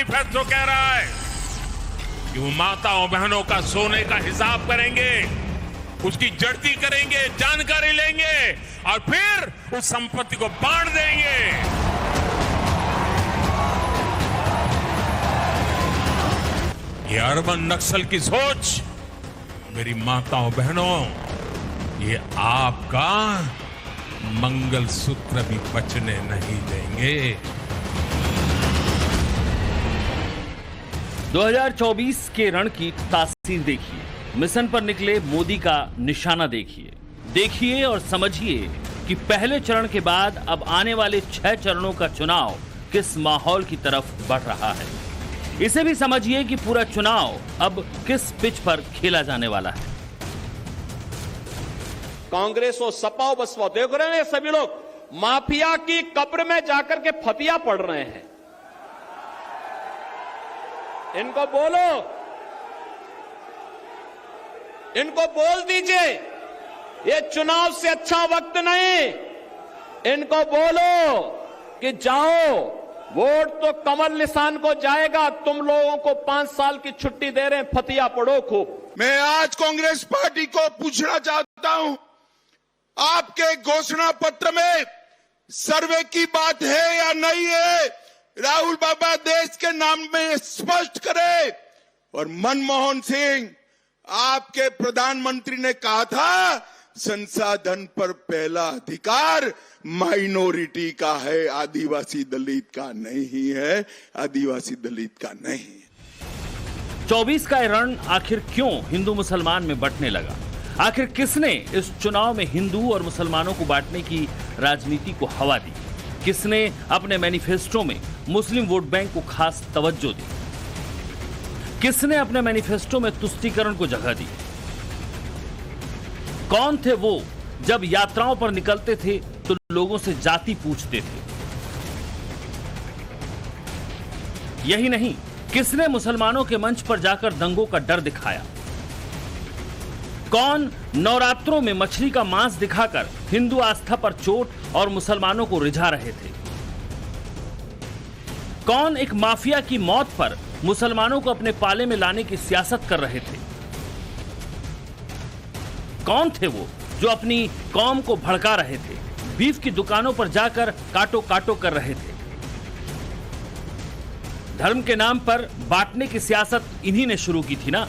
Manifesto कह रहा है कि वो माताओं बहनों का सोने का हिसाब करेंगे, उसकी जड़ती करेंगे, जानकारी लेंगे और फिर उस संपत्ति को बांट देंगे। ये अर्बन नक्सल की सोच मेरी माताओं बहनों, ये आपका मंगलसूत्र भी बचने नहीं देंगे। 2024 के रण की तासीर देखिए, मिशन पर निकले मोदी का निशाना देखिए और समझिए कि पहले चरण के बाद अब आने वाले 6 चरणों का चुनाव किस माहौल की तरफ बढ़ रहा है। इसे भी समझिए कि पूरा चुनाव अब किस पिच पर खेला जाने वाला है। कांग्रेस हो, सपा हो, बसपा, देख रहे हैं सभी लोग माफिया की कब्र में जाकर के फतिया पढ़ रहे हैं। इनको बोलो, इनको बोल दीजिए ये चुनाव से अच्छा वक्त नहीं। इनको बोलो कि जाओ, वोट तो कमल निशान को जाएगा, तुम लोगों को 5 साल की छुट्टी दे रहे हैं, फतिया पढ़ो खूब। मैं आज कांग्रेस पार्टी को पूछना चाहता हूं, आपके घोषणा पत्र में सर्वे की बात है या नहीं है? राहुल बाबा देश के नाम में स्पष्ट करे। और मनमोहन सिंह, आपके प्रधानमंत्री ने कहा था संसाधन पर पहला अधिकार माइनॉरिटी का है, आदिवासी दलित का नहीं है, आदिवासी दलित का नहीं। 24 का रण आखिर क्यों हिंदू मुसलमान में बंटने लगा? आखिर किसने इस चुनाव में हिंदू और मुसलमानों को बांटने की राजनीति को हवा दी? किसने अपने मैनिफेस्टो में मुस्लिम वोट बैंक को खास तवज्जो दी? किसने अपने मैनिफेस्टो में तुष्टीकरण को जगह दी? कौन थे वो जब यात्राओं पर निकलते थे तो लोगों से जाति पूछते थे? यही नहीं, किसने मुसलमानों के मंच पर जाकर दंगों का डर दिखाया? कौन नवरात्रों में मछली का मांस दिखाकर हिंदू आस्था पर चोट और मुसलमानों को रिझा रहे थे? कौन एक माफिया की मौत पर मुसलमानों को अपने पाले में लाने की सियासत कर रहे थे? कौन थे वो जो अपनी कौम को भड़का रहे थे, बीफ की दुकानों पर जाकर काटो काटो कर रहे थे? धर्म के नाम पर बांटने की सियासत इन्हीं ने शुरू की थी ना।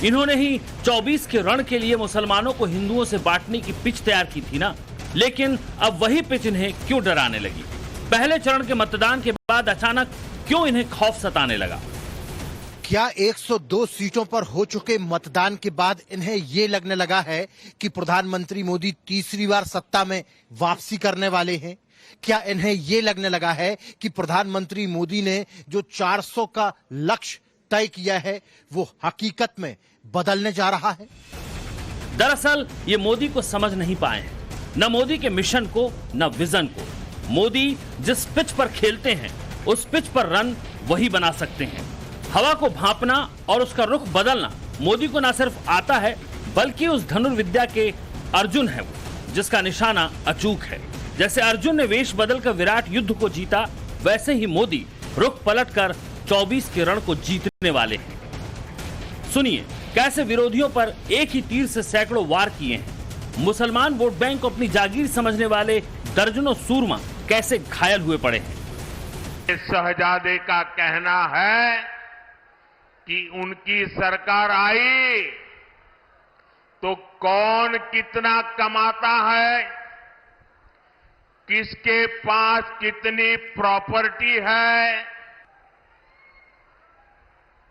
इन्होंने ही 24 के रण के लिए मुसलमानों को हिंदुओं से बांटने की पिच तैयार की थी ना। लेकिन अब वही पिच इन्हें क्यों डराने लगी? पहले चरण के मतदान के बाद अचानक क्यों इन्हें खौफ सताने लगा? क्या 102 सीटों पर हो चुके मतदान के बाद इन्हें ये लगने लगा है कि प्रधानमंत्री मोदी तीसरी बार सत्ता में वापसी करने वाले हैं? क्या इन्हें ये लगने लगा है कि प्रधानमंत्री मोदी ने जो 400 का लक्ष्य तय किया है वो हकीकत में बदलने जा रहा है? दरअसल ये मोदी को समझ नहीं पाए हैं, न मोदी के मिशन को न विजन को। मोदी जिस पिच पर खेलते हैं उस पिच पर रन वही बना सकते हैं। हवा को भांपना और उसका रुख बदलना मोदी को न सिर्फ आता है बल्कि उस धनुर्विद्या के अर्जुन है वो, जिसका निशाना अचूक है। जैसे अर्जुन ने वेश बदलकर विराट युद्ध को जीता, वैसे ही मोदी रुख पलटकर 24 के रण को जीतने वाले हैं। सुनिए कैसे विरोधियों पर एक ही तीर से सैकड़ों वार किए हैं। मुसलमान वोट बैंक को अपनी जागीर समझने वाले दर्जनों सूरमा कैसे घायल हुए पड़े हैं। शहजादे का कहना है कि उनकी सरकार आई तो कौन कितना कमाता है, किसके पास कितनी प्रॉपर्टी है।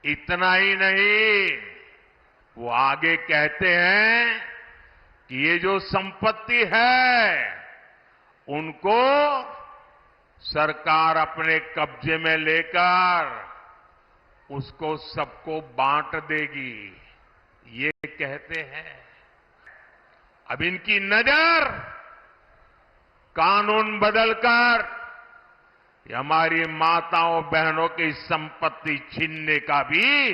इतना ही नहीं, वो आगे कहते हैं कि ये जो संपत्ति है उनको सरकार अपने कब्जे में लेकर उसको सबको बांट देगी, ये कहते हैं। अब इनकी नजर कानून बदलकर हमारी माताओं बहनों की संपत्ति छीनने का भी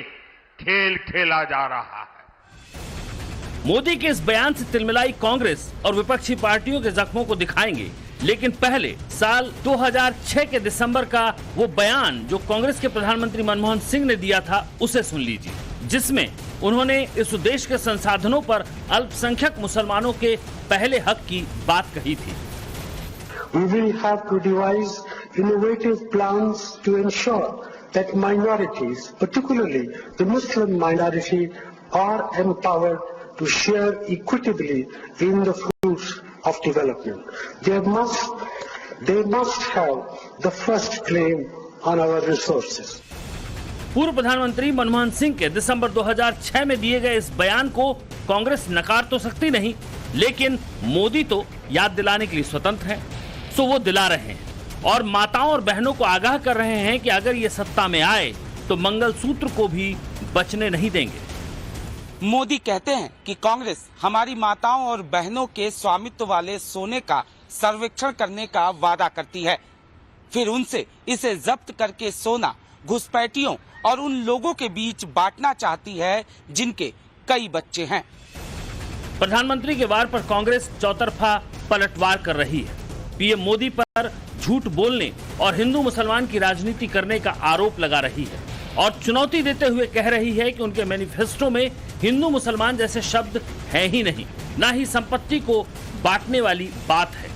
खेल खेला जा रहा है। मोदी के इस बयान से तिलमिलाई कांग्रेस और विपक्षी पार्टियों के जख्मों को दिखाएंगे लेकिन पहले साल 2006 के दिसंबर का वो बयान जो कांग्रेस के प्रधानमंत्री मनमोहन सिंह ने दिया था उसे सुन लीजिए, जिसमें उन्होंने इस देश के संसाधनों पर अल्पसंख्यक मुसलमानों के पहले हक की बात कही थी। We will have to devise innovative plans to ensure that minorities, particularly the Muslim minority, are empowered to share equitably in the fruits of development. They must have the first claim on our resources. पूर्व प्रधानमंत्री मनमोहन सिंह के दिसंबर 2006 में दिए गए इस बयान को कांग्रेस नकार तो सकती नहीं, लेकिन मोदी तो याद दिलाने के लिए स्वतंत्र हैं, सो वो दिला रहे हैं और माताओं और बहनों को आगाह कर रहे हैं कि अगर ये सत्ता में आए तो मंगलसूत्र को भी बचने नहीं देंगे। मोदी कहते हैं कि कांग्रेस हमारी माताओं और बहनों के स्वामित्व वाले सोने का सर्वेक्षण करने का वादा करती है, फिर उनसे इसे जब्त करके सोना घुसपैठियों और उन लोगों के बीच बांटना चाहती है जिनके कई बच्चे हैं। प्रधानमंत्री के वार पर कांग्रेस चौतरफा पलटवार कर रही है। पीएम मोदी पर झूठ बोलने और हिंदू मुसलमान की राजनीति करने का आरोप लगा रही है और चुनौती देते हुए कह रही है कि उनके मैनिफेस्टो में हिंदू मुसलमान जैसे शब्द है ही नहीं, ना ही संपत्ति को बांटने वाली बात है।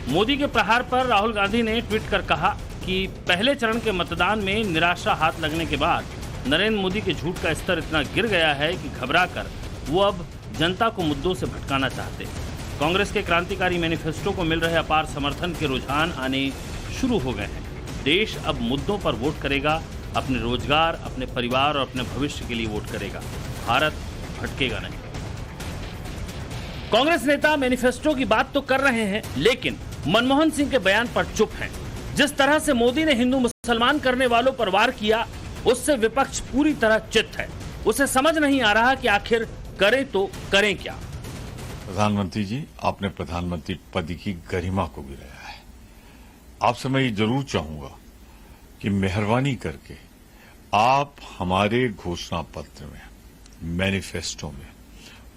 मोदी के प्रहार पर राहुल गांधी ने ट्वीट कर कहा कि पहले चरण के मतदान में निराशा हाथ लगने के बाद नरेंद्र मोदी के झूठ का स्तर इतना गिर गया है कि घबराकर वो अब जनता को मुद्दों से भटकाना चाहते हैं। कांग्रेस के क्रांतिकारी मैनिफेस्टो को मिल रहे अपार समर्थन के रुझान आने शुरू हो गए हैं। देश अब मुद्दों पर वोट करेगा, अपने रोजगार, अपने परिवार और अपने भविष्य के लिए वोट करेगा। भारत भटकेगा नहीं। कांग्रेस नेता मैनिफेस्टो की बात तो कर रहे हैं, लेकिन मनमोहन सिंह के बयान पर चुप हैं। जिस तरह से मोदी ने हिंदू मुसलमान करने वालों पर वार किया, उससे विपक्ष पूरी तरह चित्त है। उसे समझ नहीं आ रहा कि आखिर करें तो करें क्या। प्रधानमंत्री जी, आपने प्रधानमंत्री पद की गरिमा को गिराया है। आपसे मैं ये जरूर चाहूंगा कि मेहरबानी करके आप हमारे घोषणा पत्र में, मैनिफेस्टो में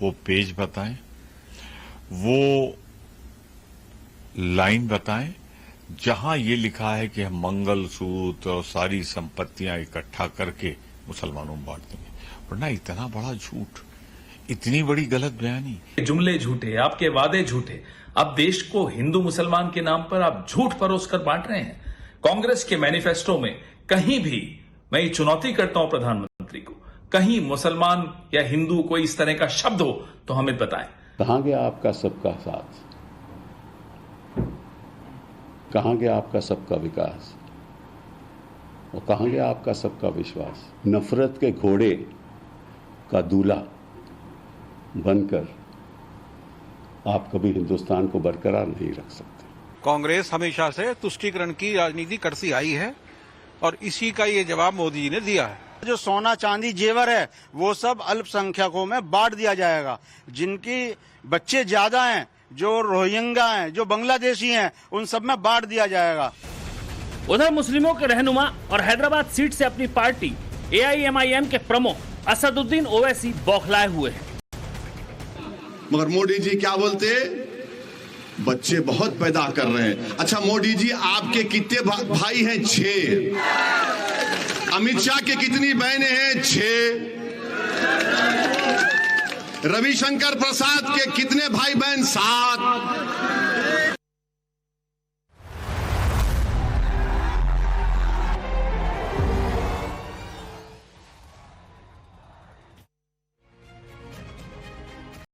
वो पेज बताएं, वो लाइन बताएं जहां ये लिखा है कि हम मंगलसूत्र और सारी संपत्तियां इकट्ठा करके मुसलमानों में बांट देंगे। वरना इतना बड़ा झूठ, इतनी बड़ी गलत बयानी, जुमले झूठे, आपके वादे झूठे। अब देश को हिंदू मुसलमान के नाम पर आप झूठ परोसकर बांट रहे हैं। कांग्रेस के मैनिफेस्टो में कहीं भी, मैं ये चुनौती करता हूं प्रधानमंत्री को, कहीं मुसलमान या हिंदू कोई इस तरह का शब्द हो तो हमें बताएं। कहां गया आपका सबका साथ, कहां गया आपका सबका विकास, और कहां गया आपका सबका विश्वास। नफरत के घोड़े का दूल्हा बनकर आप कभी हिंदुस्तान को बरकरार नहीं रख सकते। कांग्रेस हमेशा से तुष्टीकरण की राजनीति करती आई है और इसी का ये जवाब मोदी जी ने दिया है। जो सोना चांदी जेवर है वो सब अल्पसंख्यकों में बांट दिया जाएगा। जिनकी बच्चे ज्यादा हैं, जो रोहिंग्या हैं, जो बांग्लादेशी हैं, उन सब में बांट दिया जाएगा। उधर मुस्लिमों के रहनुमा और हैदराबाद सीट से अपनी पार्टी AIMIM के प्रमुख असदुद्दीन ओवैसी बौखलाए हुए हैं। मगर मोदी जी क्या बोलते, बच्चे बहुत पैदा कर रहे हैं। अच्छा मोदी जी, आपके कितने भाई हैं? 6। अमित शाह के कितनी बहनें हैं? 6। रविशंकर प्रसाद के कितने भाई बहन? 7।